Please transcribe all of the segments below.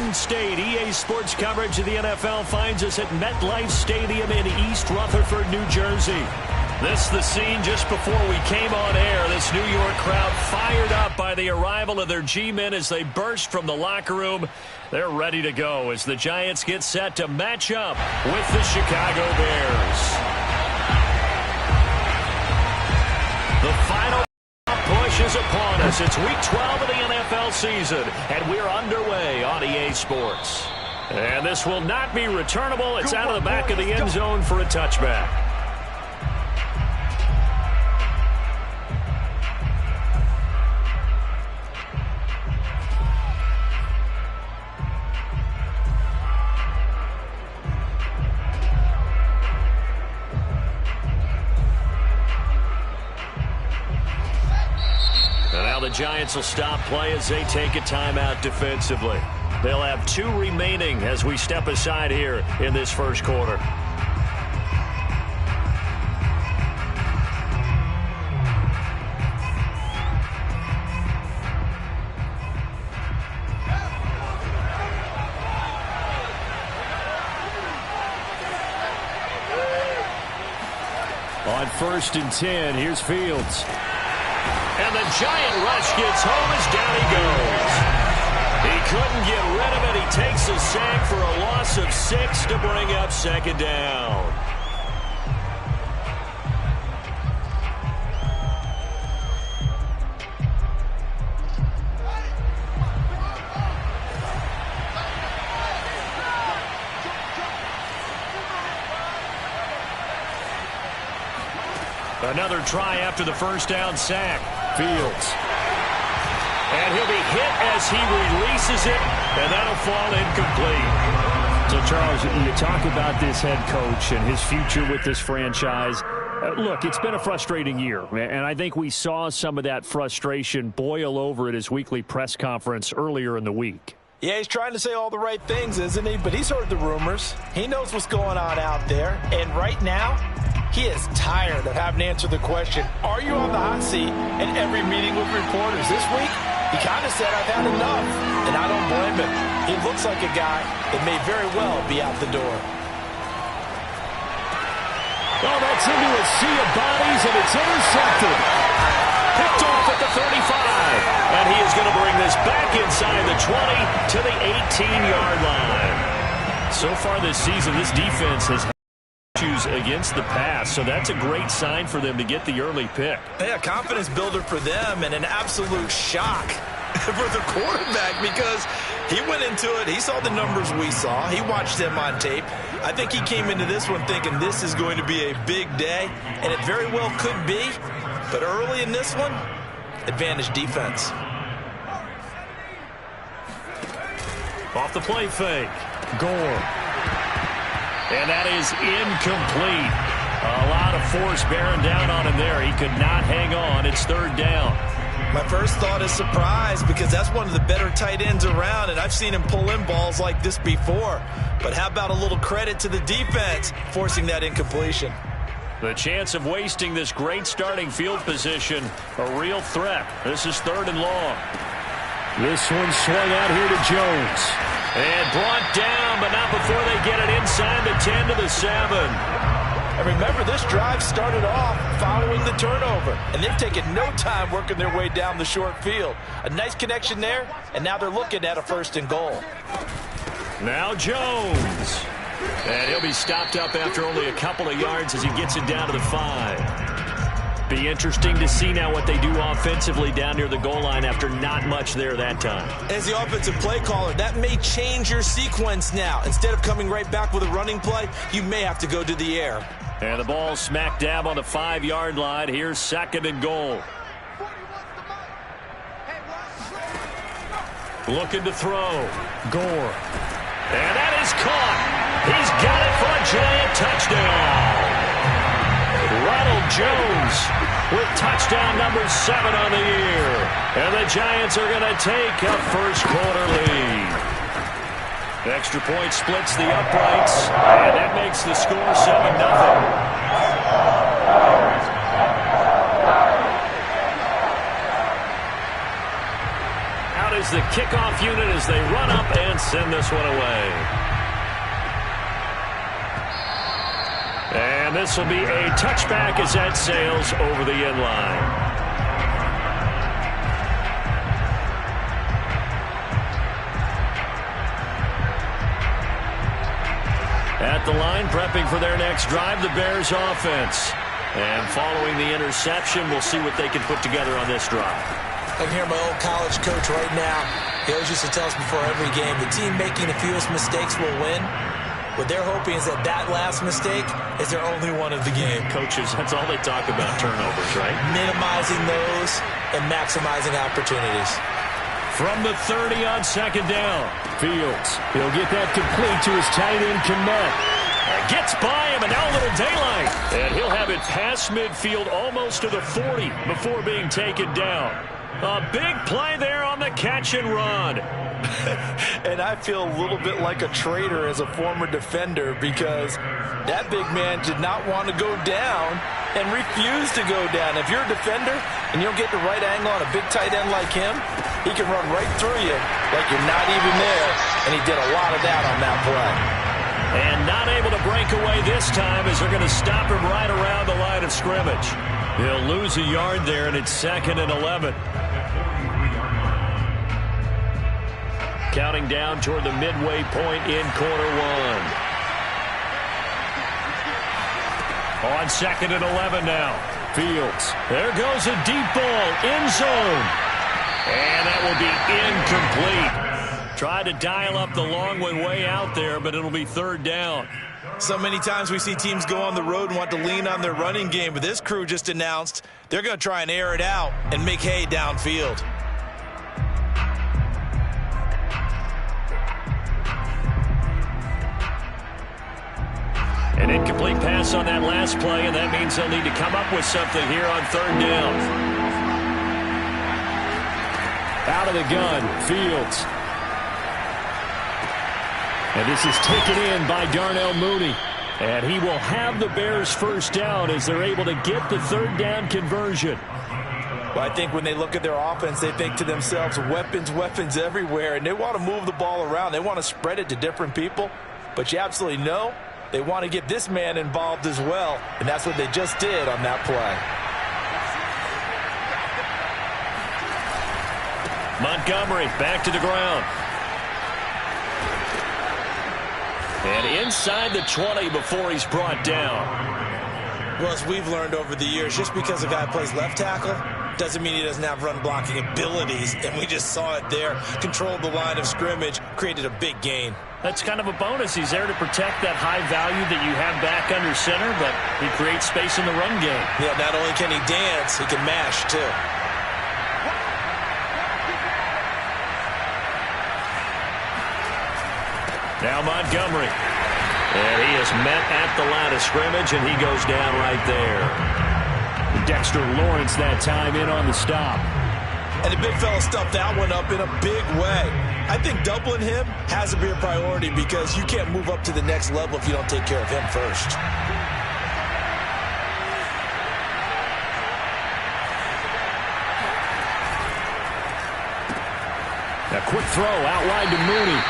Garden State. EA Sports coverage of the NFL finds us at MetLife Stadium in East Rutherford, New Jersey. This is the scene just before we came on air. This New York crowd fired up by the arrival of their G-men as they burst from the locker room. They're ready to go as the Giants get set to match up with the Chicago Bears. The final push is upon us. It's week 12 of the NFL season, and we're underway on EA Sports. And this will not be returnable. It's out of the back of the end zone for a touchback. The Giants will stop play as they take a timeout defensively. They'll have 2 remaining as we step aside here in this first quarter. On 1st and 10, here's Fields. And the Giant rush gets home as down he goes. He couldn't get rid of it. He takes a sack for a loss of 6 to bring up 2nd down. Another try after the first down sack. Fields. And he'll be hit as he releases it, and that'll fall incomplete. So, Charles, you talk about this head coach and his future with this franchise. Look, it's been a frustrating year, and I think we saw some of that frustration boil over at his weekly press conference earlier in the week. Yeah, he's trying to say all the right things, isn't he? But he's heard the rumors. He knows what's going on out there. And right now, he is tired of having to answer the question, are you on the hot seat in every meeting with reporters? This week, he kind of said, I've had enough, and I don't blame him. He looks like a guy that may very well be out the door. Oh, that's into a sea of bodies, and it's intercepted. Picked off at the 35, and he is going to bring this back inside the 20 to the 18-yard line. So far this season, this defense has issues against the pass, so that's a great sign for them to get the early pick. Yeah, confidence builder for them and an absolute shock for the quarterback because he went into it. He saw the numbers we saw. He watched them on tape. I think he came into this one thinking this is going to be a big day, and it very well could be. But early in this one, advantage defense. Off the play fake. Gore. And that is incomplete. A lot of force bearing down on him there. He could not hang on. It's 3rd down. My first thought is surprise because that's one of the better tight ends around, and I've seen him pull in balls like this before. But how about a little credit to the defense forcing that incompletion? The chance of wasting this great starting field position, a real threat. This is 3rd and long. This one swung out here to Jones. And brought down, but not before they get it inside the 10 to the 7. And remember, this drive started off following the turnover, and they've taken no time working their way down the short field. A nice connection there, and now they're looking at a 1st and goal. Now Jones. And he'll be stopped up after only a couple of yards as he gets it down to the 5. Be interesting to see now what they do offensively down near the goal line after not much there that time. As the offensive play caller, that may change your sequence now. Instead of coming right back with a running play, you may have to go to the air. And the ball smack dab on the 5-yard line. Here's 2nd and goal. Looking to throw. Gore. And that is caught. He's got it for a Giant touchdown. Ronald Jones with touchdown number 7 on the year. And the Giants are going to take a first quarter lead. Extra point splits the uprights, and that makes the score 7-0. Out out is the kickoff unit as they run up and send this one away. And this will be a touchback as that sails over the end line. At the line, prepping for their next drive, the Bears offense. And following the interception, we'll see what they can put together on this drive. I can hear my old college coach right now. He always used to tell us before every game, the team making the fewest mistakes will win. What they're hoping is that last mistake is their only one of the game. Coaches, that's all they talk about, turnovers, right? Minimizing those and maximizing opportunities. From the 30 on second down, Fields. He'll get that complete to his tight end, Kmet. Gets by him, and now a little daylight. And he'll have it past midfield almost to the 40 before being taken down. A big play there on the catch and run. And I feel a little bit like a traitor as a former defender because that big man did not want to go down and refused to go down. If you're a defender and you don't get the right angle on a big tight end like him, he can run right through you like you're not even there, and he did a lot of that on that play. And not able to break away this time as they're going to stop him right around the line of scrimmage. He'll lose a yard there, and it's 2nd and 11. Counting down toward the midway point in quarter one. On 2nd and 11 now. Fields. There goes a deep ball. End zone. And that will be incomplete. Tried to dial up the long way out there, but it'll be 3rd down. So many times we see teams go on the road and want to lean on their running game, but this crew just announced they're going to try and air it out and make hay downfield. An incomplete pass on that last play, and that means they'll need to come up with something here on 3rd down. Out of the gun, Fields. And this is taken in by Darnell Mooney. And he will have the Bears first down as they're able to get the 3rd down conversion. Well, I think when they look at their offense, they think to themselves, weapons everywhere, and they want to move the ball around. They want to spread it to different people. But you absolutely know they want to get this man involved as well, and that's what they just did on that play. Montgomery back to the ground. And inside the 20 before he's brought down. Well, as we've learned over the years, just because a guy plays left tackle doesn't mean he doesn't have run-blocking abilities, and we just saw it there. Controlled the line of scrimmage, created a big gain. That's kind of a bonus. He's there to protect that high value that you have back under center, but he creates space in the run game. Yeah, not only can he dance, he can mash, too. Now Montgomery. And he is met at the line of scrimmage, and he goes down right there. Dexter Lawrence that time in on the stop. And the big fella stuffed that one up in a big way. I think doubling him has to be a priority because you can't move up to the next level if you don't take care of him first. A quick throw out wide to Mooney.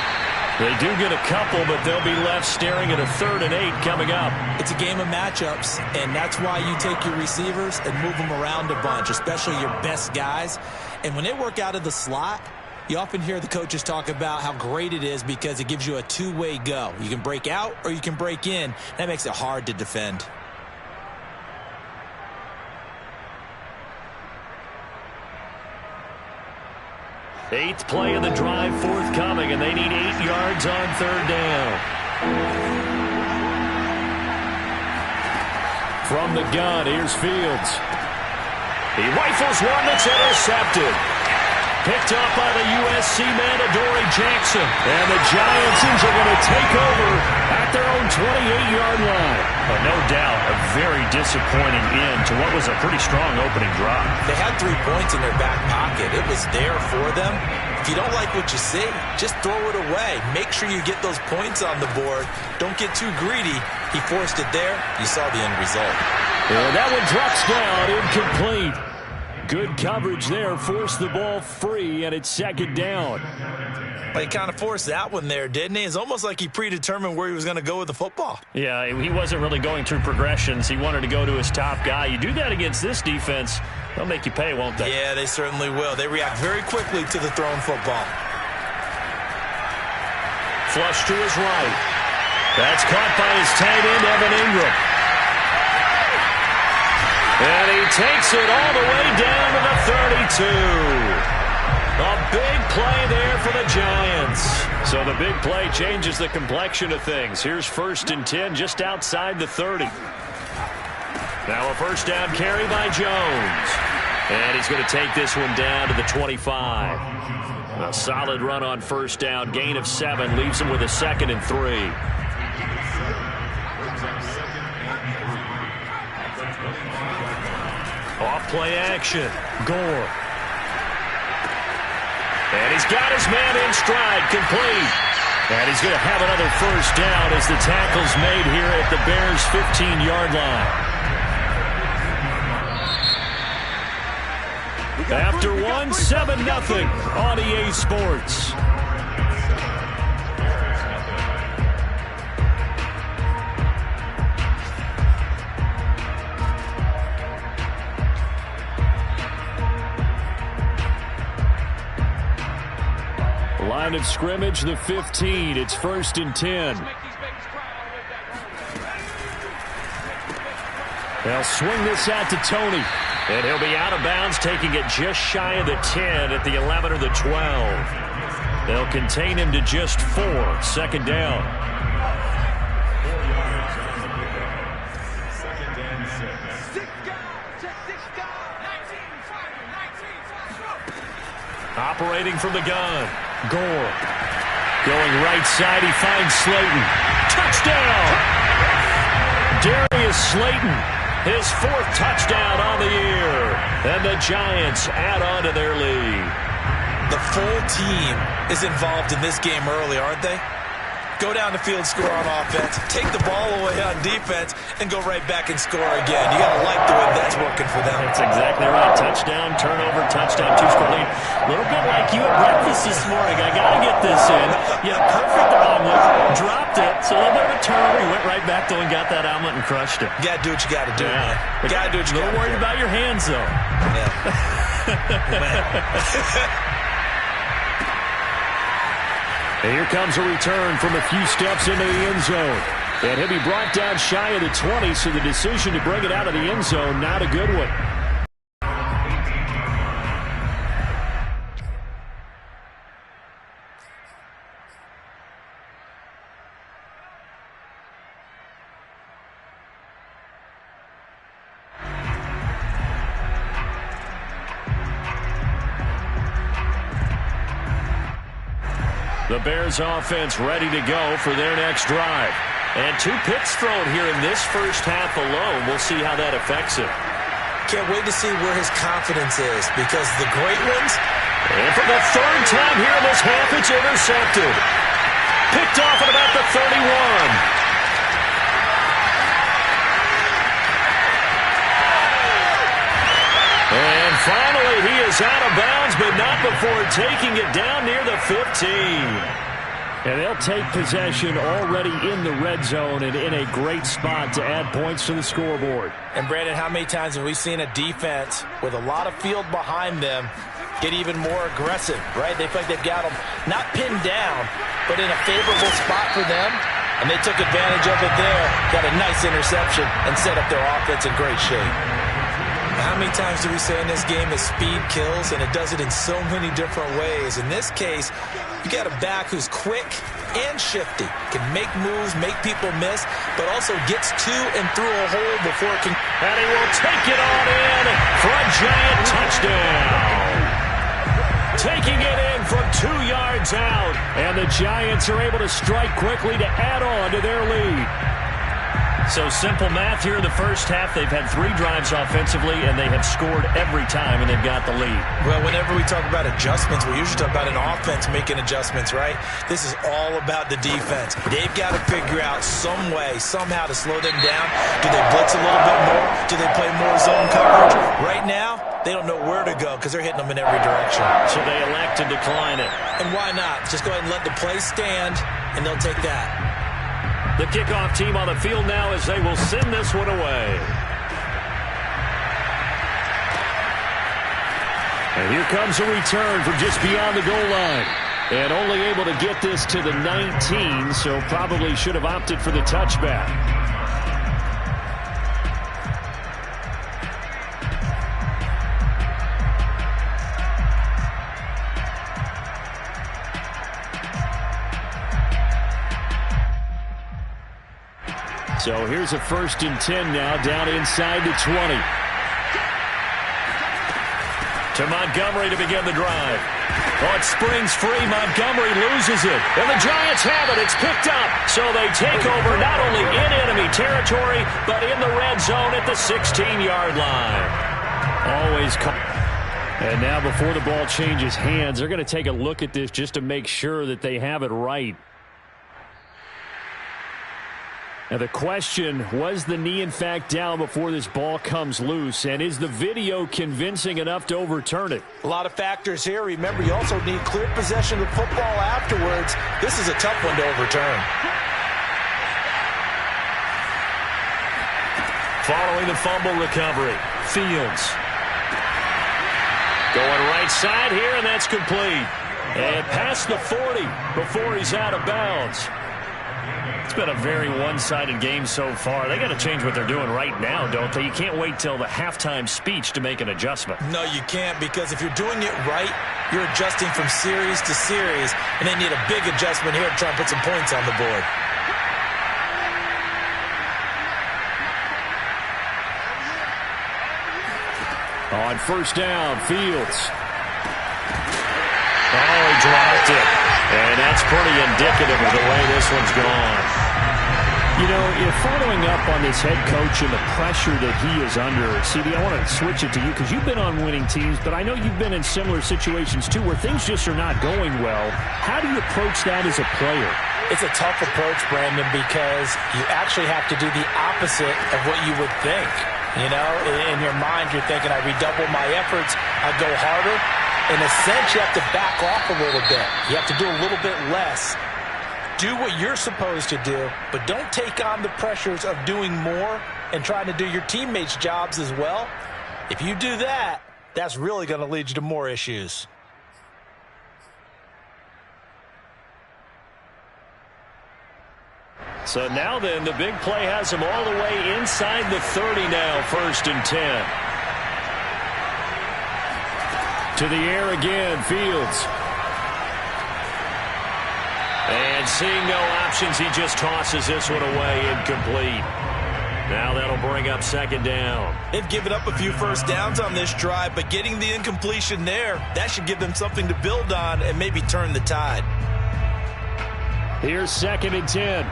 They do get a couple, but they'll be left staring at a 3rd and 8 coming up. It's a game of matchups, and that's why you take your receivers and move them around a bunch, especially your best guys. And when they work out of the slot, you often hear the coaches talk about how great it is because it gives you a two-way go. You can break out or you can break in. That makes it hard to defend. Eighth play of the drive forthcoming, and they need 8 yards on 3rd down. From the gun, here's Fields. He rifles one that's intercepted. Picked up by the USC man, Adoree Jackson. And the Giants are going to take over at their own 28-yard line. But no doubt, a very disappointing end to what was a pretty strong opening drive. They had 3 points in their back pocket. It was there for them. If you don't like what you see, just throw it away. Make sure you get those points on the board. Don't get too greedy. He forced it there. You saw the end result. And that one drops down, incomplete. Good coverage there. Forced the ball free, and it's second down. He kind of forced that one there, didn't he? It's almost like he predetermined where he was going to go with the football. Yeah, he wasn't really going through progressions. He wanted to go to his top guy. You do that against this defense, they'll make you pay, won't they? Yeah, they certainly will. They react very quickly to the thrown football. Flush to his right. That's caught by his tight end, Evan Ingram. And he takes it all the way down to the 32. A big play there for the Giants. So the big play changes the complexion of things. Here's 1st and 10 just outside the 30. Now a first down carry by Jones. And he's going to take this one down to the 25. A solid run on first down. Gain of 7 leaves him with a 2nd and 3. Off play action. Gore. And he's got his man in stride, complete. And he's going to have another first down as the tackle's made here at the Bears' 15-yard line. After one, 7-0 on EA Sports. Line of scrimmage, the 15. It's 1st and 10. They'll swing this out to Tony. And he'll be out of bounds, taking it just shy of the 10 at the 11 or the 12. They'll contain him to just 4. 2nd down. Operating from the gun. Gore. Going right side, he finds Slayton. Touchdown! Darius Slayton, his 4th touchdown on the year. And the Giants add on to their lead. The full team is involved in this game early, aren't they? Go down the field, score on offense, take the ball away on defense, and go right back and score again. You got to like the way that's working for them. That's exactly right. Touchdown, turnover, touchdown, 2-score lead. A little bit like you at breakfast this morning. I got to get this in. Yeah, perfect omelet. Dropped it. So a little bit of a turnover. He went right back though and got that omelet and crushed it. You got to do what you got to do, man. You got to do what you got to do. A little worried about your hands, though. Yeah. And here comes a return from a few steps into the end zone. And he'll be brought down shy of the 20, so the decision to bring it out of the end zone, not a good one. The Bears offense ready to go for their next drive. And 2 picks thrown here in this first half alone. We'll see how that affects him. Can't wait to see where his confidence is, because the great ones... And for the 3rd time here in this half, it's intercepted. Picked off at about the 31. And finally, he is out of bounds, but not before taking it down near the 15. And they'll take possession already in the red zone and in a great spot to add points to the scoreboard. And, Brandon, how many times have we seen a defense with a lot of field behind them get even more aggressive, right? They feel like they've got them not pinned down, but in a favorable spot for them, and they took advantage of it there, got a nice interception, and set up their offense in great shape. How many times do we say in this game that speed kills, and it does it in so many different ways? In this case, you got a back who's quick and shifty, can make moves, make people miss, but also gets to and through a hole before it can. And he will take it on in for a giant touchdown. Taking it in from 2 yards out, and the Giants are able to strike quickly to add on to their lead. So simple math here in the first half. They've had 3 drives offensively, and they have scored every time, and they've got the lead. Well, whenever we talk about adjustments, we usually talk about an offense making adjustments, right? This is all about the defense. They've got to figure out some way, somehow to slow them down. Do they blitz a little bit more? Do they play more zone coverage? Right now, they don't know where to go because they're hitting them in every direction. So they elect to decline it. And why not? Just go ahead and let the play stand, and they'll take that. The kickoff team on the field now as they will send this one away. And here comes a return from just beyond the goal line. And only able to get this to the 19, so probably should have opted for the touchback. So here's a 1st and 10 now, down inside the 20. To Montgomery to begin the drive. Oh, it springs free. Montgomery loses it. And the Giants have it. It's picked up. So they take over not only in enemy territory, but in the red zone at the 16-yard line. Always. And now before the ball changes hands, they're going to take a look at this just to make sure that they have it right. Now the question, was the knee in fact down before this ball comes loose? And is the video convincing enough to overturn it? A lot of factors here. Remember, you also need clear possession of the football afterwards. This is a tough one to overturn. Following the fumble recovery, Fields. Going right side here, and that's complete. And past the 40 before he's out of bounds. It's been a very one-sided game so far. They got to change what they're doing right now, don't they? You can't wait till the halftime speech to make an adjustment. No, you can't, because if you're doing it right, you're adjusting from series to series, and they need a big adjustment here to try and put some points on the board. On 1st down, Fields. Oh, he dropped it. And that's pretty indicative of the way this one's gone. You know, if following up on this head coach and the pressure that he is under, CD, I want to switch it to you because you've been on winning teams, but I know you've been in similar situations too where things just are not going well. How do you approach that as a player? It's a tough approach, Brandon, because you actually have to do the opposite of what you would think. You know, in your mind, you're thinking, I redouble my efforts, I go harder. In a sense, you have to back off a little bit. You have to do a little bit less. Do what you're supposed to do, but don't take on the pressures of doing more and trying to do your teammates' jobs as well. If you do that, that's really going to lead you to more issues. So now then, the big play has him all the way inside the 30 now, 1st and 10. To the air again, Fields. And seeing no options, he just tosses this one away, incomplete. Now that'll bring up 2nd down. They've given up a few first downs on this drive, but getting the incompletion there, that should give them something to build on and maybe turn the tide. Here's 2nd and 10.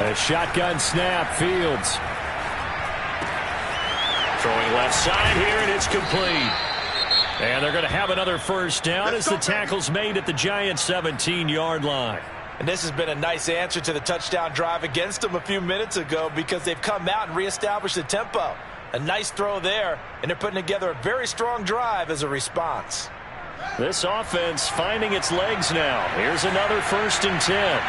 A shotgun snap, Fields. Throwing left side here, and it's complete. And they're going to have another 1st down as the tackle's made at the Giants' 17-yard line. And this has been a nice answer to the touchdown drive against them a few minutes ago because they've come out and reestablished the tempo. A nice throw there, and they're putting together a very strong drive as a response. This offense finding its legs now. Here's another 1st and 10.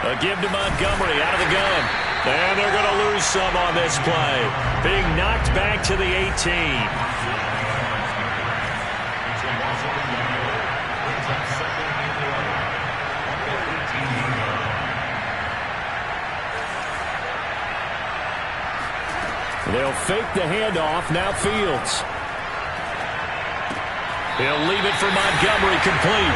A give to Montgomery out of the gun. And they're going to lose some on this play. Being knocked back to the 18. They'll fake the handoff. Now Fields. He'll leave it for Montgomery, complete.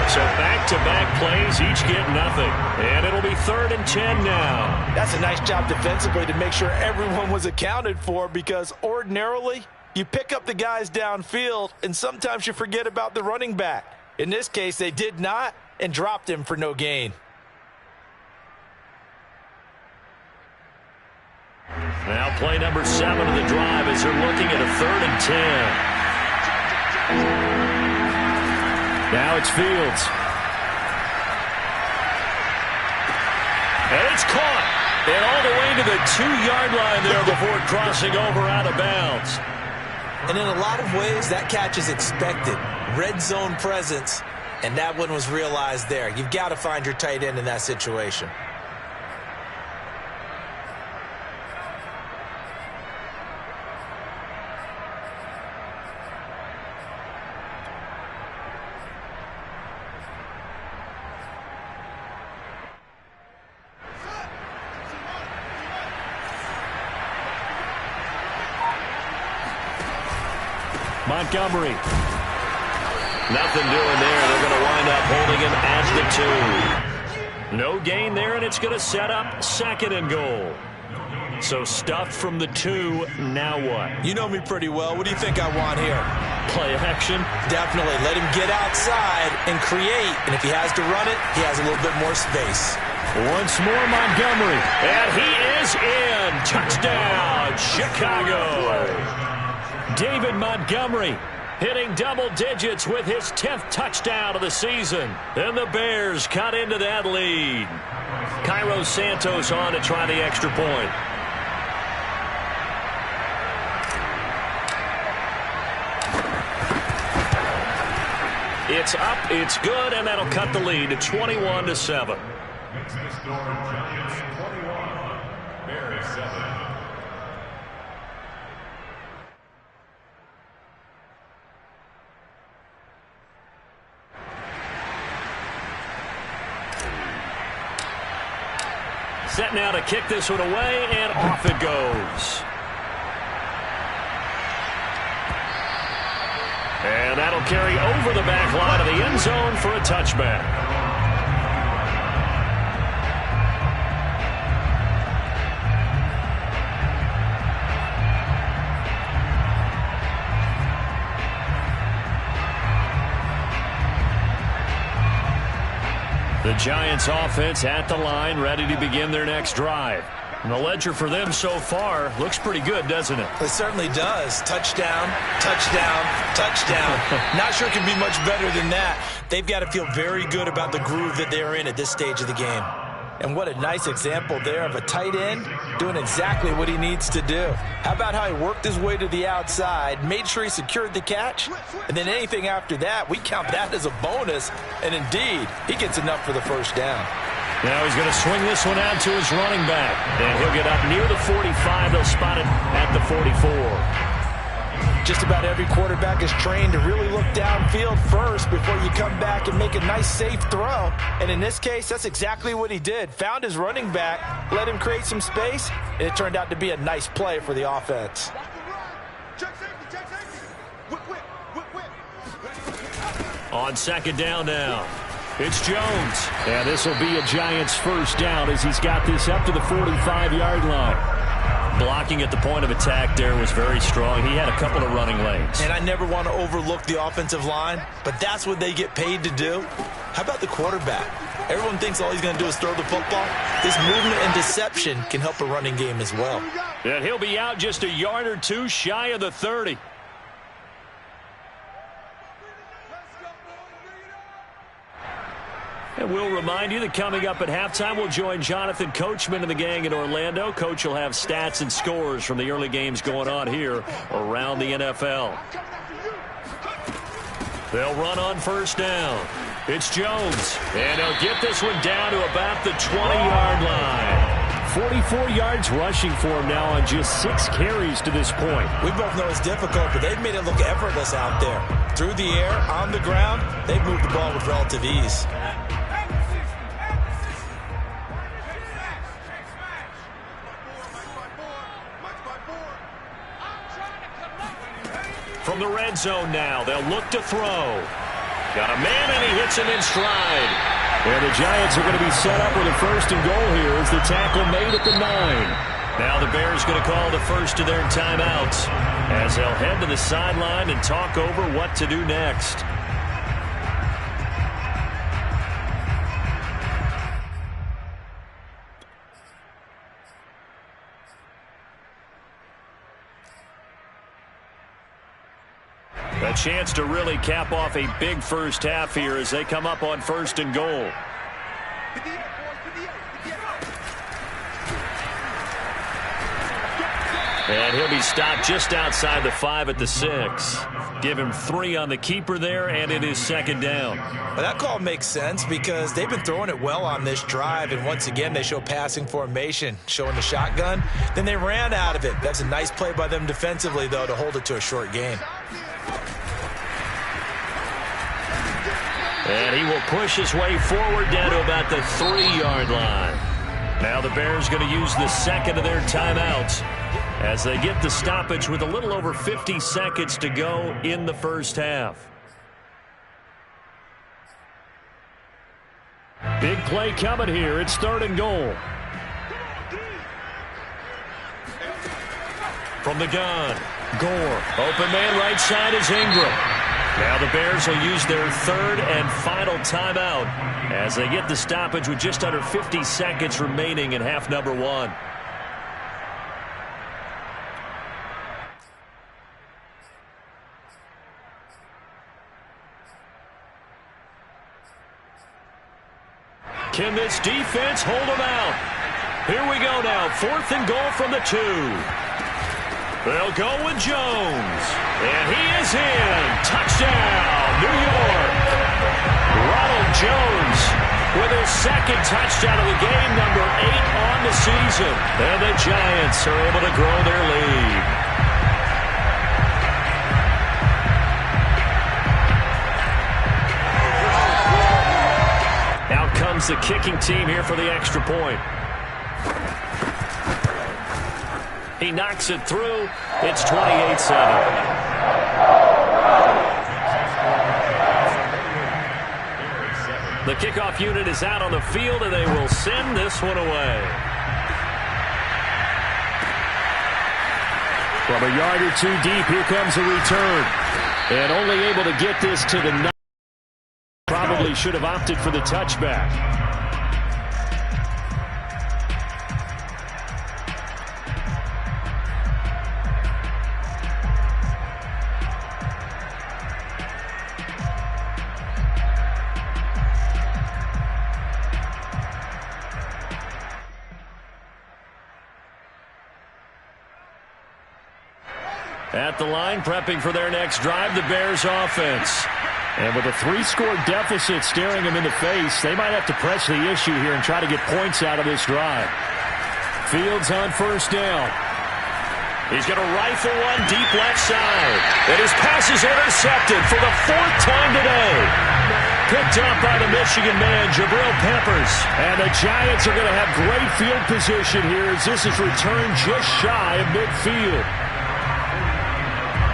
So back-to-back plays, each get nothing. And it'll be 3rd and 10 now. That's a nice job defensively to make sure everyone was accounted for because ordinarily you pick up the guys downfield and sometimes you forget about the running back. In this case, they did not and dropped him for no gain. Now play number 7 of the drive as they're looking at a 3rd and 10. Now it's Fields. it's caught. And all the way to the 2-yard line there before crossing over out of bounds. And in a lot of ways, that catch is expected. Red zone presence, and that one was realized there. You've got to find your tight end in that situation. Montgomery. Nothing doing there. They're going to wind up holding him at the 2. No gain there, and it's going to set up 2nd and goal. So stuffed from the 2. Now what? You know me pretty well. What do you think I want here? Play action? Definitely. Let him get outside and create. And if he has to run it, he has a little bit more space. Once more, Montgomery. And he is in. Touchdown, Chicago. David Montgomery hitting double digits with his 10th touchdown of the season. And the Bears cut into that lead. Cairo Santos on to try the extra point. It's up, it's good, and that'll cut the lead to 21-7. Set now to kick this one away, and off it goes. And that'll carry over the back line of the end zone for a touchback. The Giants offense at the line, ready to begin their next drive. And the ledger for them so far looks pretty good, doesn't it? It certainly does. Touchdown, touchdown, touchdown. Not sure it can be much better than that. They've got to feel very good about the groove that they're in at this stage of the game. And what a nice example there of a tight end doing exactly what he needs to do. How about how he worked his way to the outside, made sure he secured the catch, and then anything after that, we count that as a bonus. And indeed, he gets enough for the first down. Now he's going to swing this one out to his running back. And he'll get up near the 45. They'll spot it at the 44. Just about every quarterback is trained to really look downfield first before you come back and make a nice, safe throw. And in this case, that's exactly what he did. Found his running back, let him create some space, and it turned out to be a nice play for the offense. On 2nd down now, it's Jones. And this will be a Giants first down as he's got this up to the 45-yard line. Blocking at the point of attack there was very strong. He had a couple of running lanes. And I never want to overlook the offensive line, but that's what they get paid to do. How about the quarterback? Everyone thinks all he's going to do is throw the football. This movement and deception can help a running game as well. And he'll be out just a yard or two shy of the 30. And we'll remind you that coming up at halftime, we'll join Jonathan Coachman and the gang in Orlando. Coach will have stats and scores from the early games going on here around the NFL. They'll run on first down. It's Jones. And he'll get this one down to about the 20-yard line. 44 yards rushing for him now on just 6 carries to this point. We both know it's difficult, but they've made it look effortless out there. Through the air, on the ground, they've moved the ball with relative ease. From the red zone now, they'll look to throw. Got a man, and he hits him in stride. And the Giants are going to be set up with a 1st and goal here as the tackle made at the 9. Now the Bears going to call the first of their timeouts as they'll head to the sideline and talk over what to do next. A chance to really cap off a big first half here as they come up on 1st and goal. And he'll be stopped just outside the 5 at the 6. Give him 3 on the keeper there, and it is second down. Well, that call makes sense because they've been throwing it well on this drive, and once again they show passing formation, showing the shotgun. Then they ran out of it. That's a nice play by them defensively, though, to hold it to a short gain. And he will push his way forward down to about the 3-yard line. Now the Bears going to use the second of their timeouts as they get the stoppage with a little over 50 seconds to go in the first half. Big play coming here. It's 3rd and goal. From the gun, Gore. Open man right side is Ingram. Now the Bears will use their 3rd and final timeout as they get the stoppage with just under 50 seconds remaining in half number 1. Can this defense hold them out? Here we go now. 4th and goal from the 2. They'll go with Jones. And he is in. Touchdown, New York. Ronald Jones with his 2nd touchdown of the game, number 8 on the season. And the Giants are able to grow their lead. Out comes the kicking team here for the extra point. He knocks it through. It's 28-7. The kickoff unit is out on the field, and they will send this one away. From a yard or 2 deep, here comes a return. And only able to get this to the 9. Probably should have opted for the touchback. At the line, prepping for their next drive, the Bears offense. And with a 3-score deficit staring them in the face, they might have to press the issue here and try to get points out of this drive. Fields on 1st down. He's going to rifle one deep left side. And his pass is intercepted for the 4th time today. Picked up by the Michigan man, Jabril Peppers. And the Giants are going to have great field position here as this is returned just shy of midfield.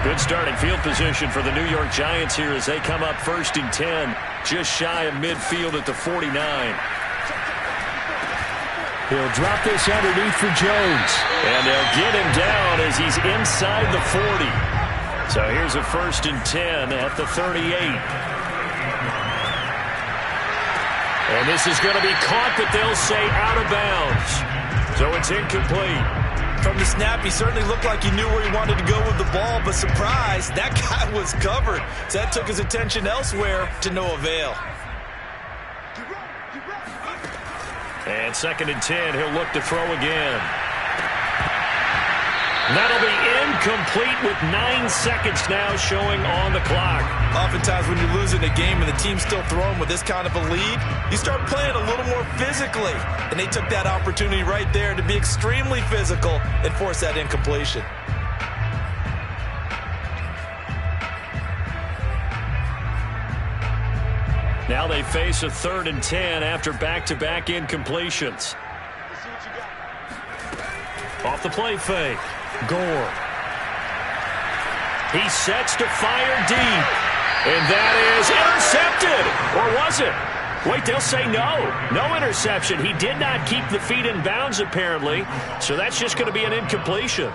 Good starting field position for the New York Giants here as they come up 1st and 10, just shy of midfield at the 49. He'll drop this underneath for Jones. And they'll get him down as he's inside the 40. So here's a 1st and 10 at the 38. And this is going to be caught, but they'll say out of bounds. So it's incomplete. From the snap, he certainly looked like he knew where he wanted to go with the ball, but surprise, that guy was covered. So that took his attention elsewhere to no avail. And 2nd and 10, he'll look to throw again. That'll be incomplete with 9 seconds now showing on the clock. Oftentimes when you're losing a game and the team's still throwing with this kind of a lead, you start playing a little more physically. And they took that opportunity right there to be extremely physical and force that incompletion. Now they face a 3rd and 10 after back-to-back incompletions. Off the play fake. Gore. He sets to fire deep. And that is intercepted. Or was it? Wait, they'll say no. No interception. He did not keep the feet in bounds, apparently. So that's just going to be an incompletion.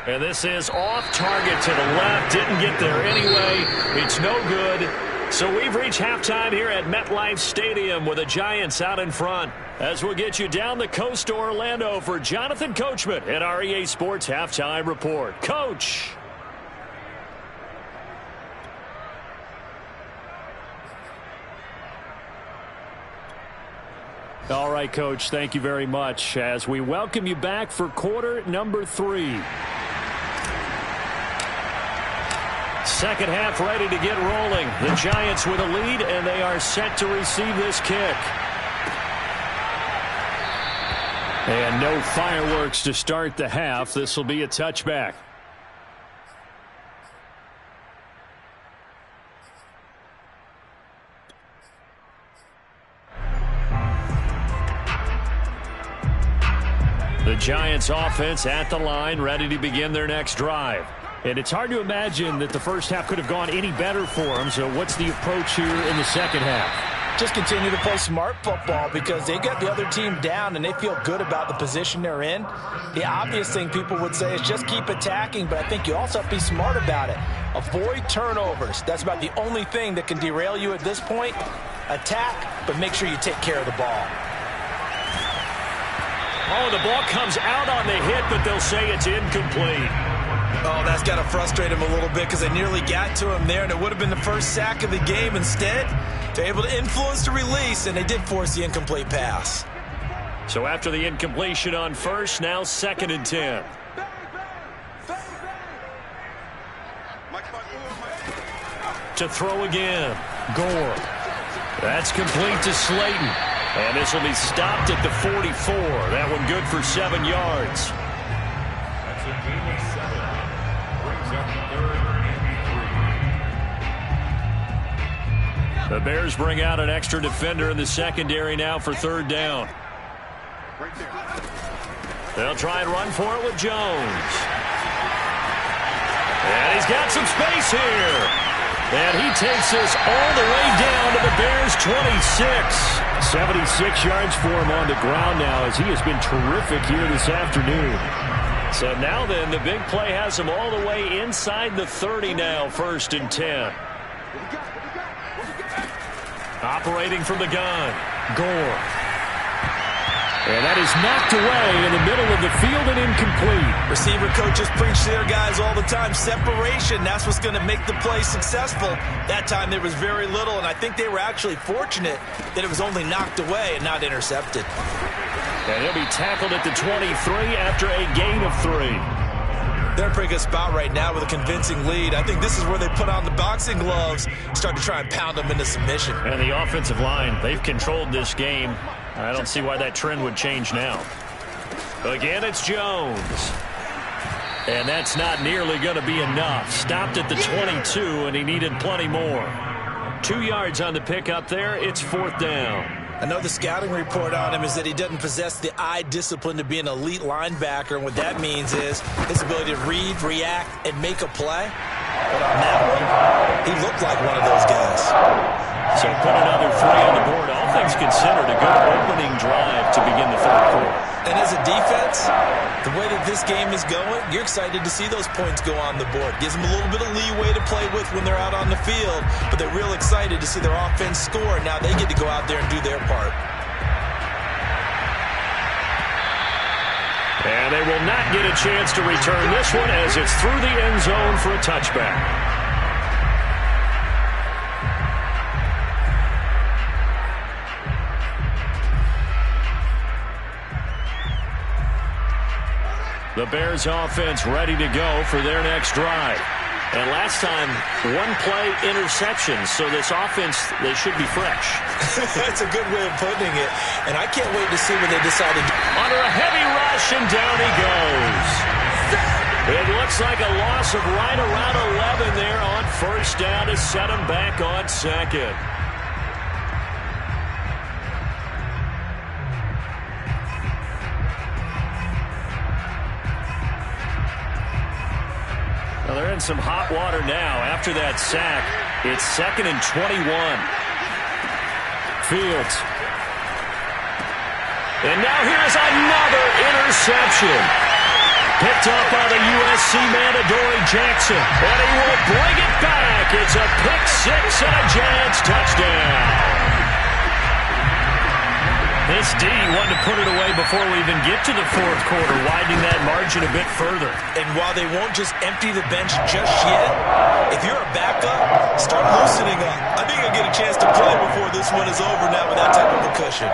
And this is off target to the left. Didn't get there anyway. It's no good. So we've reached halftime here at MetLife Stadium with the Giants out in front. As we'll get you down the coast to Orlando for Jonathan Coachman at our EA Sports Halftime Report. Coach. All right, Coach, thank you very much as we welcome you back for quarter number 3. Second half ready to get rolling. The Giants with a lead, and they are set to receive this kick. And no fireworks to start the half. This will be a touchback. The Giants offense at the line, ready to begin their next drive. And it's hard to imagine that the first half could have gone any better for them. So what's the approach here in the second half? Just continue to play smart football because they got the other team down and they feel good about the position they're in. The obvious thing people would say is just keep attacking, but I think you also have to be smart about it. Avoid turnovers. That's about the only thing that can derail you at this point. Attack, but make sure you take care of the ball. Oh, the ball comes out on the hit, but they'll say it's incomplete. Oh, that's got to frustrate him a little bit because they nearly got to him there, and it would have been the first sack of the game. Instead, they're able to influence the release, and they did force the incomplete pass. So after the incompletion on first, now 2nd and 10. To throw again. Gore. That's complete to Slayton. And this will be stopped at the 44. That one good for 7 yards. That's a gain of 7. Brings up 3rd and 3. The Bears bring out an extra defender in the secondary now for 3rd down. They'll try and run for it with Jones. And he's got some space here. And he takes this all the way down to the Bears' 26. 76 yards for him on the ground now as he has been terrific here this afternoon. So now then, the big play has him all the way inside the 30 now, 1st and 10. Operating from the gun, Gore. And that is knocked away in the middle of the field and incomplete. Receiver coaches preach to their guys all the time. Separation, that's what's going to make the play successful. That time there was very little, and I think they were actually fortunate that it was only knocked away and not intercepted. And he'll be tackled at the 23 after a gain of 3. They're in a pretty good spot right now with a convincing lead. I think this is where they put on the boxing gloves, start to try and pound them into submission. And the offensive line, they've controlled this game. I don't see why that trend would change now. Again, it's Jones. And that's not nearly going to be enough. Stopped at the 22, and he needed plenty more. 2 yards on the pickup there. It's 4th down. I know the scouting report on him is that he doesn't possess the eye discipline to be an elite linebacker, and what that means is his ability to read, react, and make a play. But on that one, he looked like one of those guys. So put another 3 on the board. All things considered, a good opening drive to begin the 3rd quarter. And as a defense, the way that this game is going, you're excited to see those points go on the board. Gives them a little bit of leeway to play with when they're out on the field, but they're real excited to see their offense score. Now they get to go out there and do their part. And they will not get a chance to return this one as it's through the end zone for a touchback. The Bears offense ready to go for their next drive. And last time, 1-play interception. So this offense, they should be fresh. That's a good way of putting it. And I can't wait to see what they decide to do. Under a heavy rush, and down he goes. It looks like a loss of right around 11 there on 1st down to set him back on 2nd. Well, they're in some hot water now after that sack. It's 2nd and 21. Fields. And now here's another interception. Picked up by the USC man, Adoree Jackson. And he will bring it back. It's a pick-6 and a Giants touchdown. This D wanted to put it away before we even get to the 4th quarter, widening that margin a bit further. And while they won't just empty the bench just yet, if you're a backup, start loosening up. I think you'll get a chance to play before this one is over now with that type of a cushion.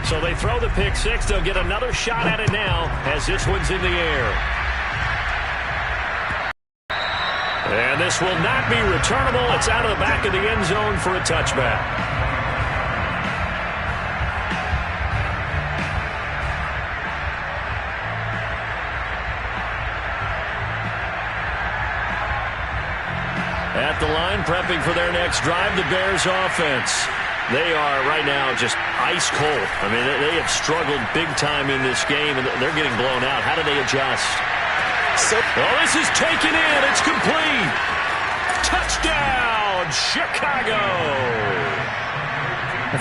So they throw the pick six. They'll get another shot at it now as this one's in the air. And this will not be returnable. It's out of the back of the end zone for a touchback. At the line, prepping for their next drive, the Bears offense. They are right now just ice cold. I mean, they have struggled big time in this game, and they're getting blown out. How do they adjust? This is taken in. It's complete. Touchdown, Chicago.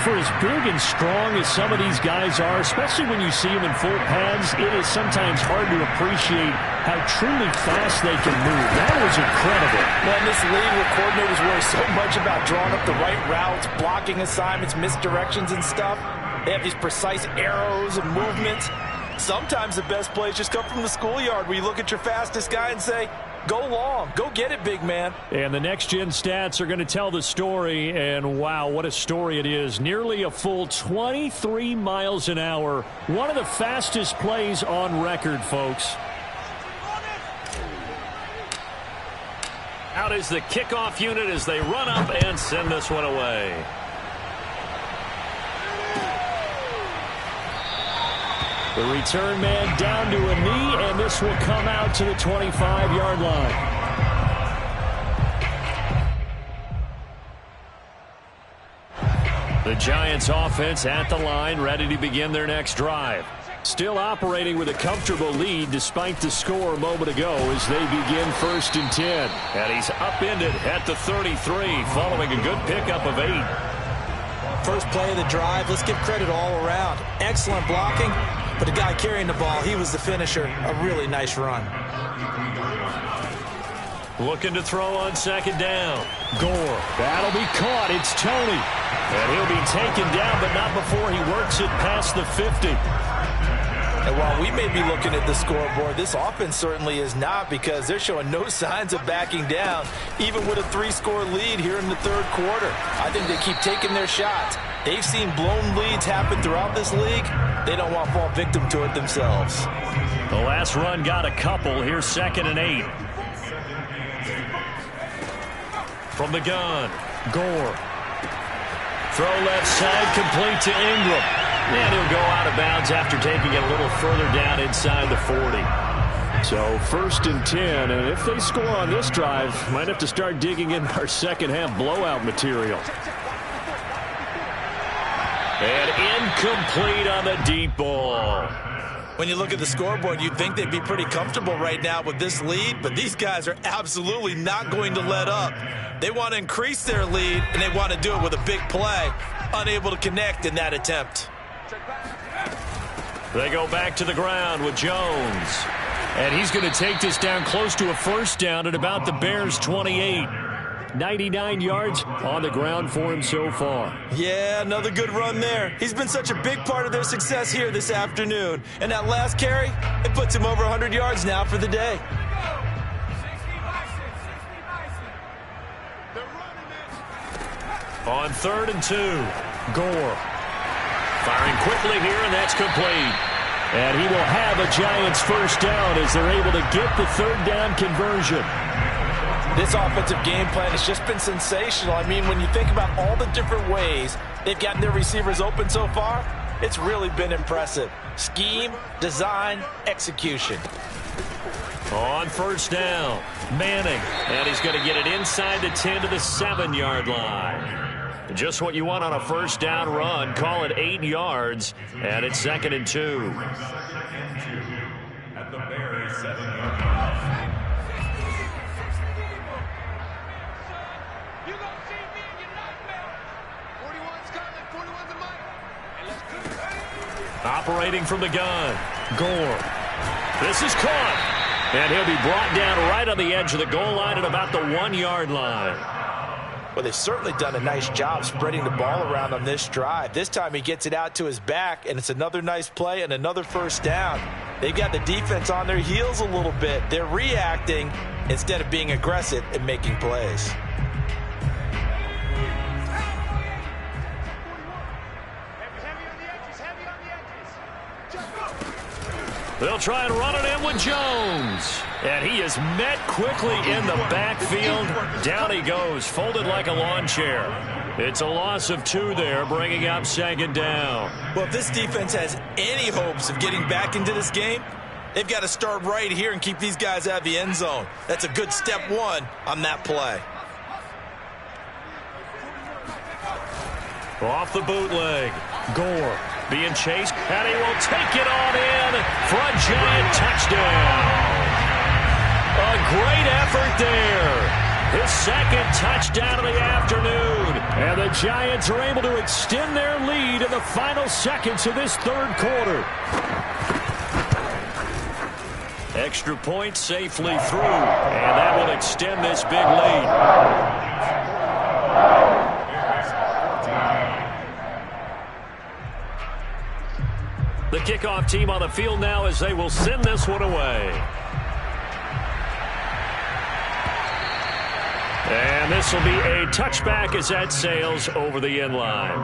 For as big and strong as some of these guys are, especially when you see them in full pads, it is sometimes hard to appreciate how truly fast they can move. That was incredible. Man, this league where coordinators worry so much about drawing up the right routes, blocking assignments, misdirections and stuff. They have these precise arrows and movements. Sometimes the best plays just come from the schoolyard where you look at your fastest guy and say, go long. Go get it, big man. And the next-gen stats are going to tell the story, and wow, what a story it is. Nearly a full 23 miles an hour. One of the fastest plays on record, folks. Out is the kickoff unit as they run up and send this one away. The return man down to a knee, and this will come out to the 25-yard line. The Giants offense at the line, ready to begin their next drive. Still operating with a comfortable lead despite the score a moment ago as they begin 1st and 10. And he's upended at the 33 following a good pickup of 8. First play of the drive, let's give credit all around. Excellent blocking, but the guy carrying the ball, he was the finisher. A really nice run. Looking to throw on 2nd down. Gore. That'll be caught. It's Toney. And he'll be taken down, but not before he works it past the 50. And while we may be looking at the scoreboard, this offense certainly is not, because they're showing no signs of backing down, even with a 3-score lead here in the 3rd quarter. I think they keep taking their shots. They've seen blown leads happen throughout this league. They don't want to fall victim to it themselves. The last run got a couple. Here's 2nd and 8. From the gun, Gore. Throw left side, complete to Ingram. And he'll go out of bounds after taking it a little further down inside the 40. So 1st and 10, and if they score on this drive, might have to start digging in our second-half blowout material. And incomplete on the deep ball. When you look at the scoreboard, you'd think they'd be pretty comfortable right now with this lead, but these guys are absolutely not going to let up. They want to increase their lead, and they want to do it with a big play. Unable to connect in that attempt. They go back to the ground with Jones. And he's going to take this down close to a 1st down at about the Bears' 28. 99 yards on the ground for him so far. Yeah, another good run there. He's been such a big part of their success here this afternoon. And that last carry, it puts him over 100 yards now for the day. On 3rd and 2, Gore. firing quickly here, and that's complete. And he will have a Giants 1st down as they're able to get the 3rd down conversion. This offensive game plan has just been sensational. I mean, when you think about all the different ways they've gotten their receivers open so far, it's really been impressive. Scheme, design, execution. On 1st down, Manning. And he's going to get it inside the 10 to the 7-yard line. Just what you want on a 1st down run. Call it 8 yards, and it's 2nd and 2. At the Bears 7-yard line. Operating from the gun, Gore. This is caught, and he'll be brought down right on the edge of the goal line at about the 1-yard line. Well, they've certainly done a nice job spreading the ball around on this drive. This time he gets it out to his back, and it's another nice play and another 1st down. They've got the defense on their heels a little bit. They're reacting instead of being aggressive and making plays. They'll try and run it in with Jones. And he is met quickly in the backfield. Down he goes, folded like a lawn chair. It's a loss of 2 there, bringing up 2nd down. Well, if this defense has any hopes of getting back into this game, they've got to start right here and keep these guys out of the end zone. That's a good step 1 on that play. Off the bootleg. Gore being chased, and he will take it on in for a Giant touchdown. A great effort there. His 2nd touchdown of the afternoon. And the Giants are able to extend their lead in the final seconds of this 3rd quarter. Extra point safely through, and that will extend this big lead. The kickoff team on the field now as they will send this one away. And this will be a touchback as that sails over the end line.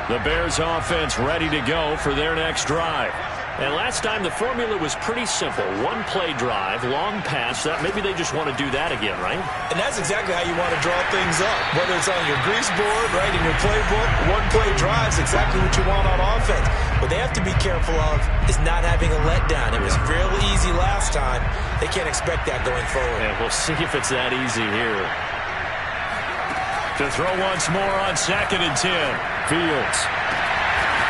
The Bears offense ready to go for their next drive. And last time the formula was pretty simple. 1-play drive, long pass. Maybe they just want to do that again, right? And that's exactly how you want to draw things up. Whether it's on your grease board, right, in your playbook, 1-play drives, exactly what you want on offense. What they have to be careful of is not having a letdown. It was fairly easy last time. They can't expect that going forward. And we'll see if it's that easy here. To throw once more on 2nd and 10. Fields.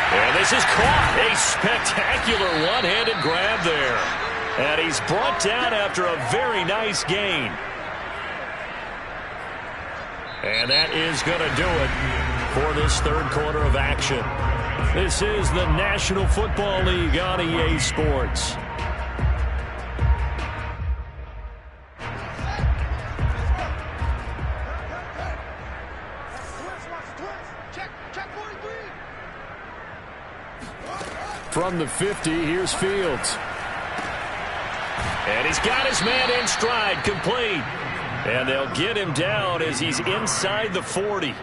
And this is caught. A spectacular one-handed grab there. And he's brought down after a very nice gain. And that is going to do it for this 3rd quarter of action. This is the National Football League on EA Sports. From the 50, here's Fields. And he's got his man in stride, complete. And they'll get him down as he's inside the 40.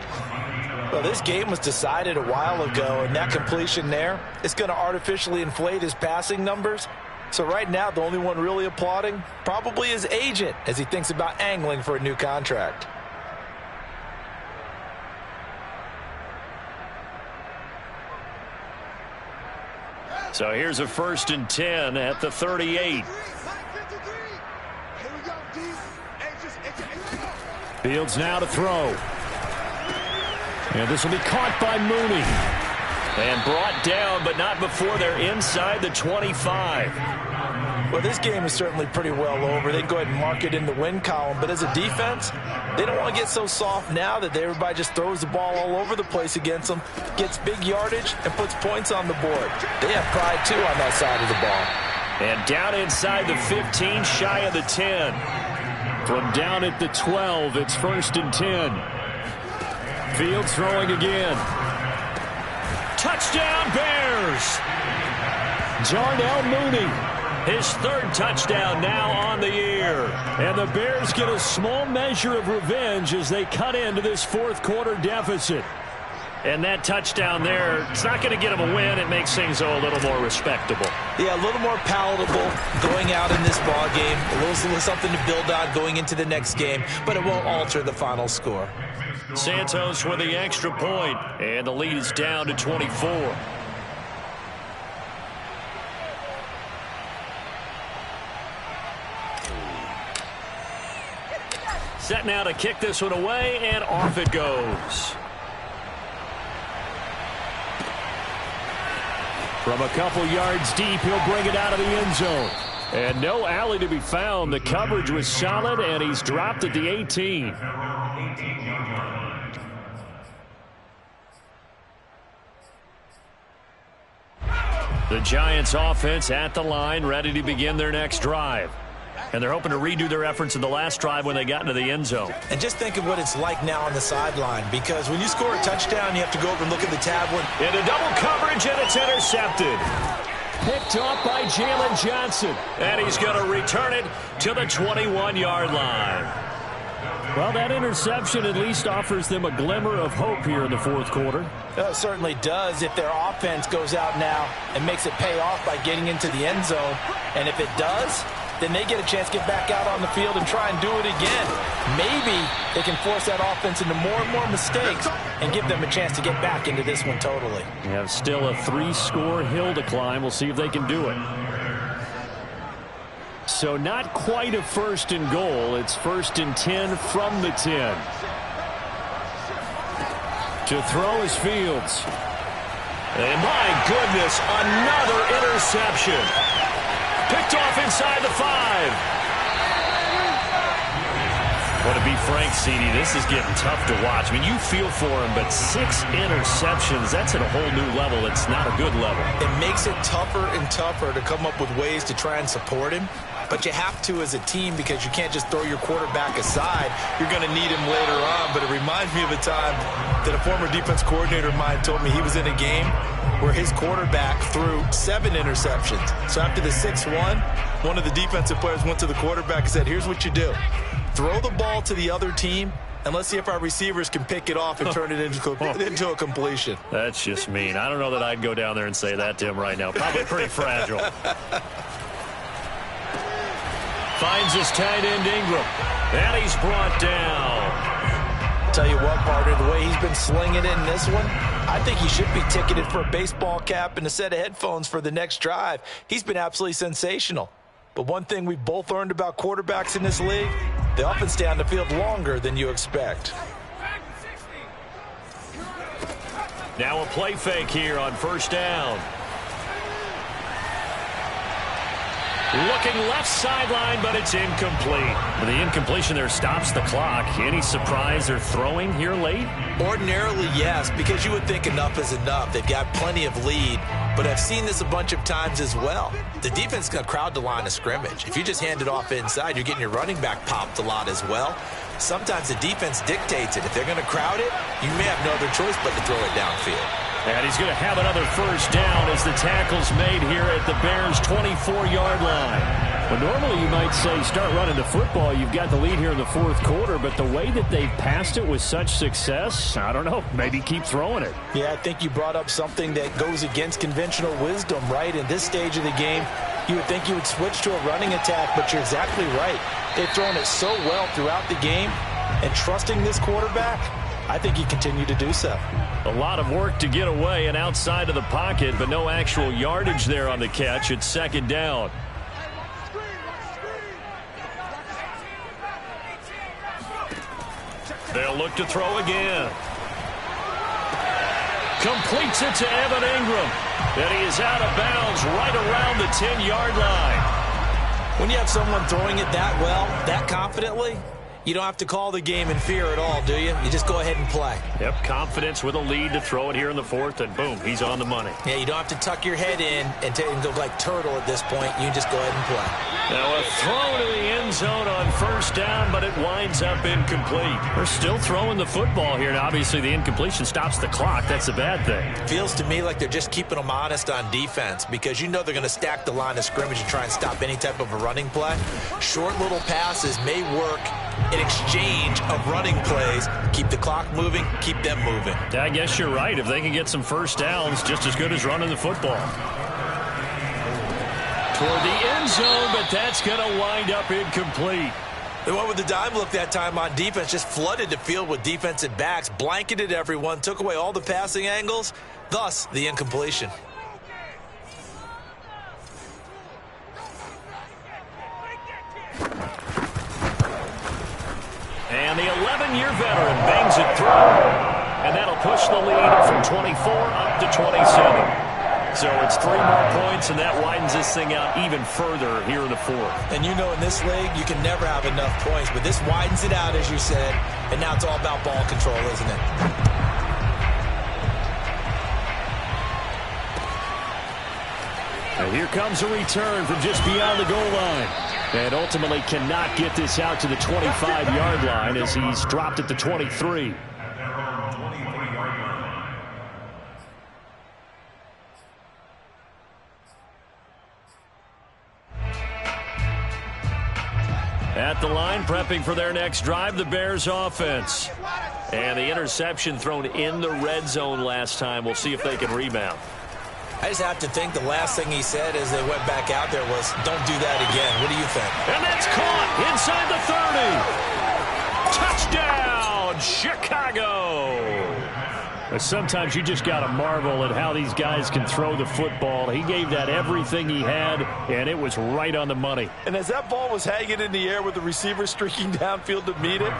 Well, this game was decided a while ago, and that completion there is going to artificially inflate his passing numbers. So right now, the only one really applauding probably his agent as he thinks about angling for a new contract. So here's a 1st and 10 at the 38. Fields now to throw. And this will be caught by Mooney. And brought down, but not before they're inside the 25. Well, this game is certainly pretty well over. They can go ahead and mark it in the win column. But as a defense, they don't want to get so soft now that everybody just throws the ball all over the place against them, gets big yardage, and puts points on the board. They have pride, too, on that side of the ball. And down inside the 15, shy of the 10. From down at the 12, it's 1st and 10. Fields throwing again. Touchdown, Bears! Darnell Mooney. His 3rd touchdown now on the year. And the Bears get a small measure of revenge as they cut into this 4th quarter deficit. And that touchdown there, it's not going to get them a win. It makes things a little more respectable. Yeah, a little more palatable going out in this ball game. A little something to build on going into the next game, but it won't alter the final score. Santos with the extra point, and the lead is down to 24. Set now to kick this one away, and off it goes. From a couple yards deep, he'll bring it out of the end zone. And no alley to be found. The coverage was solid, and he's dropped at the 18. The Giants offense at the line, ready to begin their next drive. And they're hoping to redo their efforts in the last drive when they got into the end zone. And just think of what it's like now on the sideline, because when you score a touchdown, you have to go over and look at the tablet. Into double coverage, and it's intercepted. Picked off by Jalen Johnson. And he's going to return it to the 21-yard line. Well, that interception at least offers them a glimmer of hope here in the fourth quarter. It certainly does if their offense goes out now and makes it pay off by getting into the end zone. And if it does, then they get a chance to get back out on the field and try and do it again. Maybe they can force that offense into more and more mistakes and give them a chance to get back into this one totally. You have still a 3-score hill to climb. We'll see if they can do it. So not quite a 1st and goal. It's 1st and 10 from the 10. To throw is Fields. And my goodness, another interception. Picked off inside the 5. Want to be frank, CD, this is getting tough to watch. I mean, you feel for him, but 6 interceptions, that's at a whole new level. It's not a good level. It makes it tougher and tougher to come up with ways to try and support him. But you have to as a team, because you can't just throw your quarterback aside. You're going to need him later on. But it reminds me of a time that a former defense coordinator of mine told me he was in a game where his quarterback threw 7 interceptions. So after the 6-1, one of the defensive players went to the quarterback and said, here's what you do. Throw the ball to the other team, and let's see if our receivers can pick it off and turn it into a completion. That's just mean. I don't know that I'd go down there and say that to him right now. Probably pretty fragile. Finds his tight end Ingram. And he's brought down. Tell you what, partner, the way he's been slinging it in this one, I think he should be ticketed for a baseball cap and a set of headphones for the next drive. He's been absolutely sensational. But one thing we both learned about quarterbacks in this league, they often stay on the field longer than you expect. Now a play fake here on 1st down. Looking left sideline, but it's incomplete. The incompletion there stops the clock. Any surprise they're throwing here late? Ordinarily, yes, because you would think enough is enough. They've got plenty of lead, but I've seen this a bunch of times as well. The defense is going to crowd the line of scrimmage. If you just hand it off inside, you're getting your running back popped a lot as well. Sometimes the defense dictates it. If they're going to crowd it, you may have no other choice but to throw it downfield. And he's going to have another 1st down as the tackle's made here at the Bears' 24-yard line. Well, normally you might say start running the football. You've got the lead here in the 4th quarter, but the way that they've passed it with such success, I don't know, maybe keep throwing it. Yeah, I think you brought up something that goes against conventional wisdom, right? In this stage of the game, you would think you would switch to a running attack, but you're exactly right. They've thrown it so well throughout the game, and trusting this quarterback, I think he continued to do so. A lot of work to get away and outside of the pocket, but no actual yardage there on the catch. It's 2nd down. They'll look to throw again. Completes it to Evan Ingram. And he is out of bounds right around the 10-yard line. When you have someone throwing it that well, that confidently, you don't have to call the game in fear at all, do you? You just go ahead and play. Yep, confidence with a lead to throw it here in the 4th, and boom, he's on the money. Yeah, you don't have to tuck your head in and go like turtle at this point. You just go ahead and play. Now a throw to the end zone on 1st down, but it winds up incomplete. We're still throwing the football here, and obviously the incompletion stops the clock. That's a bad thing. Feels to me like they're just keeping them honest on defense, because you know they're going to stack the line of scrimmage and try and stop any type of a running play. Short little passes may work in exchange of running plays. Keep the clock moving, keep them moving. Yeah, I guess you're right. If they can get some 1st downs, just as good as running the football. Toward the end zone, but that's going to wind up incomplete. They went with the dime look that time on defense, just flooded the field with defensive backs, blanketed everyone, took away all the passing angles, thus the incompletion. And the 11-year veteran bangs it through. And that'll push the lead from 24 up to 27. So it's 3 more points, and that widens this thing out even further here in the 4th. And you know in this league, you can never have enough points, but this widens it out, as you said, and now it's all about ball control, isn't it? And here comes a return from just beyond the goal line. And ultimately cannot get this out to the 25-yard line as he's dropped at the 23. At the line, prepping for their next drive, the Bears offense. And the interception thrown in the red zone last time. We'll see if they can rebound. I just have to think the last thing he said as they went back out there was, don't do that again. What do you think? And that's caught inside the 30. Touchdown, Chicago. Sometimes you just got to marvel at how these guys can throw the football. He gave that everything he had, and it was right on the money. And as that ball was hanging in the air with the receiver streaking downfield to meet it,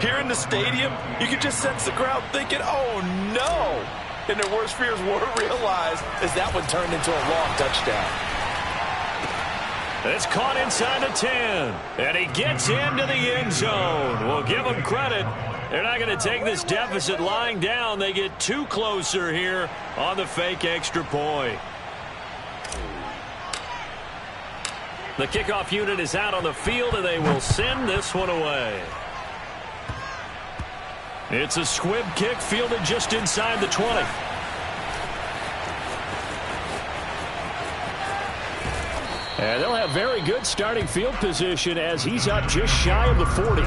here in the stadium, you could just sense the crowd thinking, oh, no. And their worst fears were realized as that one turned into a long touchdown. It's caught inside the 10, and he gets into the end zone. We'll give him credit. They're not going to take this deficit lying down. They get too closer here on the fake extra point. The kickoff unit is out on the field, and they will send this one away. It's a squib kick fielded just inside the 20. And they'll have very good starting field position as he's up just shy of the 40.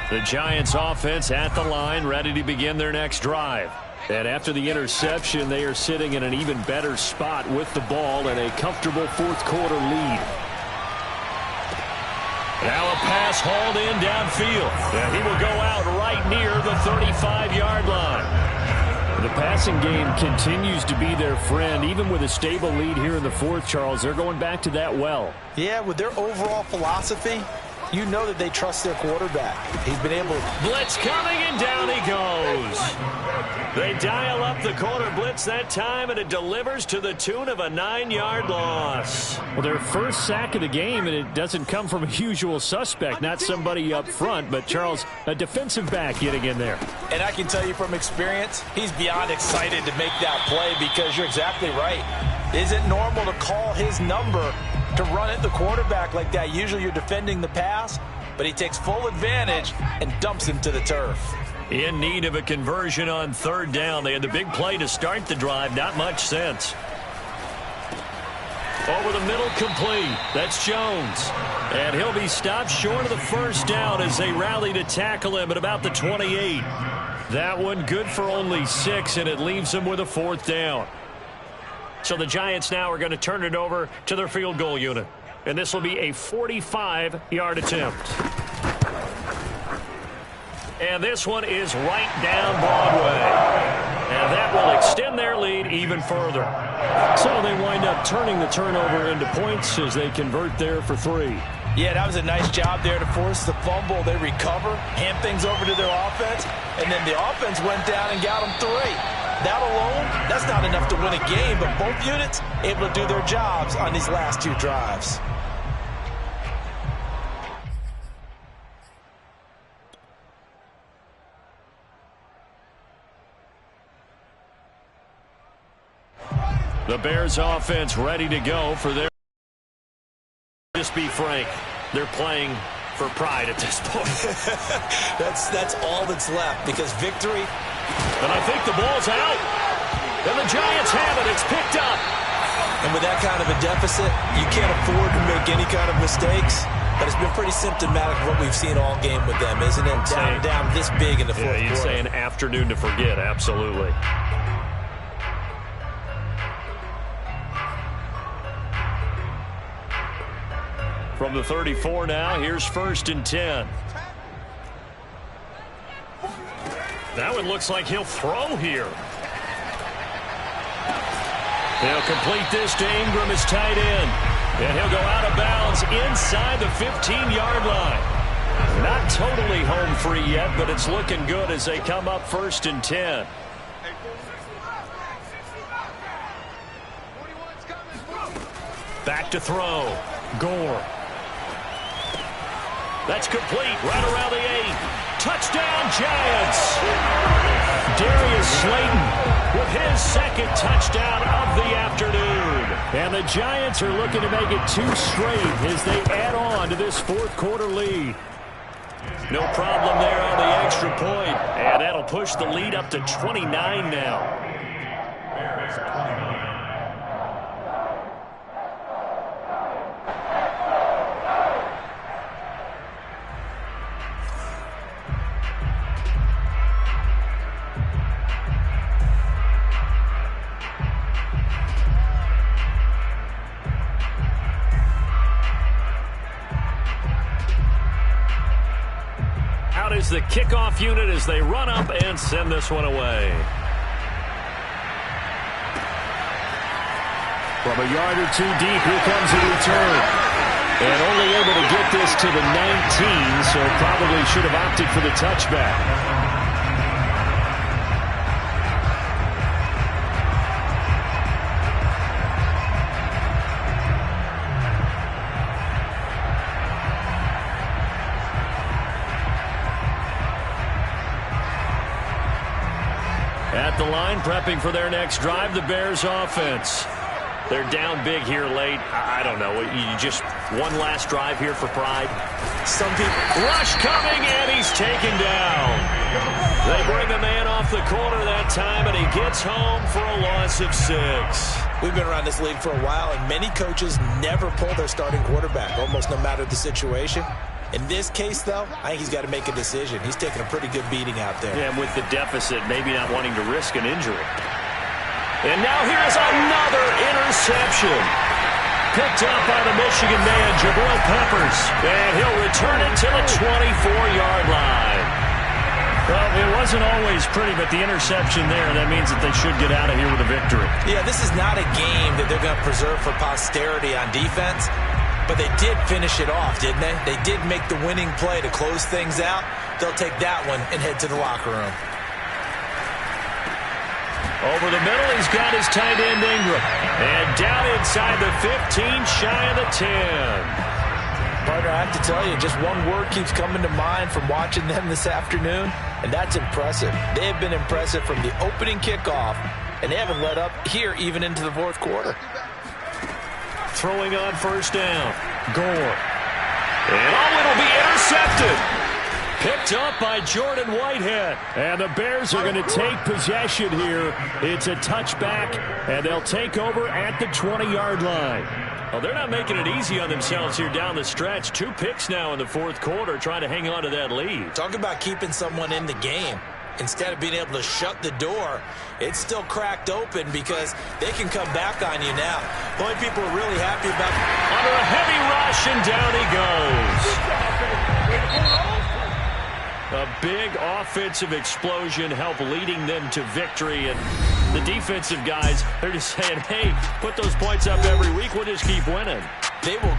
The Giants offense at the line, ready to begin their next drive. And after the interception, they are sitting in an even better spot with the ball and a comfortable fourth quarter lead. Now a pass hauled in downfield. And he will go out right near the 35-yard line. The passing game continues to be their friend. Even with a stable lead here in the fourth, Charles, they're going back to that well. Yeah, with their overall philosophy, you know that they trust their quarterback. He's been able to... Blitz coming, and down he goes. They dial up the corner blitz that time, and it delivers to the tune of a 9-yard loss. Well, their first sack of the game, and it doesn't come from a usual suspect, not somebody up front, but, Charles, a defensive back getting in there. And I can tell you from experience, he's beyond excited to make that play because you're exactly right. Is it normal to call his number to run at the quarterback like that? Usually you're defending the pass, but he takes full advantage and dumps him to the turf. In need of a conversion on third down. They had the big play to start the drive. Not much sense. Over the middle, complete. That's Jones. And he'll be stopped short of the first down as they rally to tackle him at about the 28. That one good for only 6, and it leaves them with a fourth down. So the Giants now are going to turn it over to their field goal unit. And this will be a 45-yard attempt. And this one is right down Broadway. And that will extend their lead even further. So they wind up turning the turnover into points as they convert there for 3. Yeah, that was a nice job there to force the fumble. They recover, hand things over to their offense, and then the offense went down and got them 3. That alone, that's not enough to win a game, but both units able to do their jobs on these last 2 drives. The Bears offense ready to go for their... Just be frank, they're playing for pride at this point. That's all that's left because victory... And I think the ball's out. And the Giants have it. It's picked up. And with that kind of a deficit, you can't afford to make any kind of mistakes. But it's been pretty symptomatic of what we've seen all game with them, isn't it? Down this big in the fourth quarter. You'd say an afternoon to forget, absolutely. From the 34 now, here's 1st and 10. Now it looks like he'll throw here. He'll complete this to Ingram, his tight end. And he'll go out of bounds inside the 15-yard line. Not totally home free yet, but it's looking good as they come up 1st and 10. Back to throw. Gore. That's complete right around the 8. Touchdown, Giants. Darius Slayton with his second touchdown of the afternoon. And the Giants are looking to make it 2 straight as they add on to this fourth quarter lead. No problem there on the extra point. And that'll push the lead up to 29 now. Is the kickoff unit as they run up and send this one away. From a yard or 2 deep, here comes a return. And only able to get this to the 19, so probably should have opted for the touchback. At the line, prepping for their next drive, the Bears offense. They're down big here late. I don't know. You just one last drive here for pride. Some people. Rush coming, and he's taken down. They bring a man off the corner that time, and he gets home for a loss of 6. We've been around this league for a while, and many coaches never pull their starting quarterback, almost no matter the situation. In this case, though, I think he's got to make a decision. He's taking a pretty good beating out there. Yeah, and with the deficit, maybe not wanting to risk an injury. And now here's another interception. Picked up by the Michigan man, Jabril Peppers. And he'll return it to the 24-yard line. Well, it wasn't always pretty, but the interception there, that means that they should get out of here with a victory. Yeah, this is not a game that they're going to preserve for posterity on defense. But they did finish it off, didn't they? They did make the winning play to close things out. They'll take that one and head to the locker room. Over the middle, he's got his tight end, Ingram. And down inside the 15, shy of the 10. Partner, I have to tell you, just one word keeps coming to mind from watching them this afternoon, and that's impressive. They have been impressive from the opening kickoff, and they haven't let up here even into the fourth quarter. Throwing on first down. Gore. And it'll be intercepted. Picked up by Jordan Whitehead. And the Bears are going to take possession here. It's a touchback, and they'll take over at the 20-yard line. Well, they're not making it easy on themselves here down the stretch. 2 picks now in the fourth quarter, trying to hang on to that lead. Talk about keeping someone in the game. Instead of being able to shut the door, it's still cracked open because they can come back on you now. The only people are really happy about under a heavy rush, and down he goes. A big offensive explosion helped leading them to victory. And the defensive guys, they're just saying, hey, put those points up every week. We'll just keep winning. They will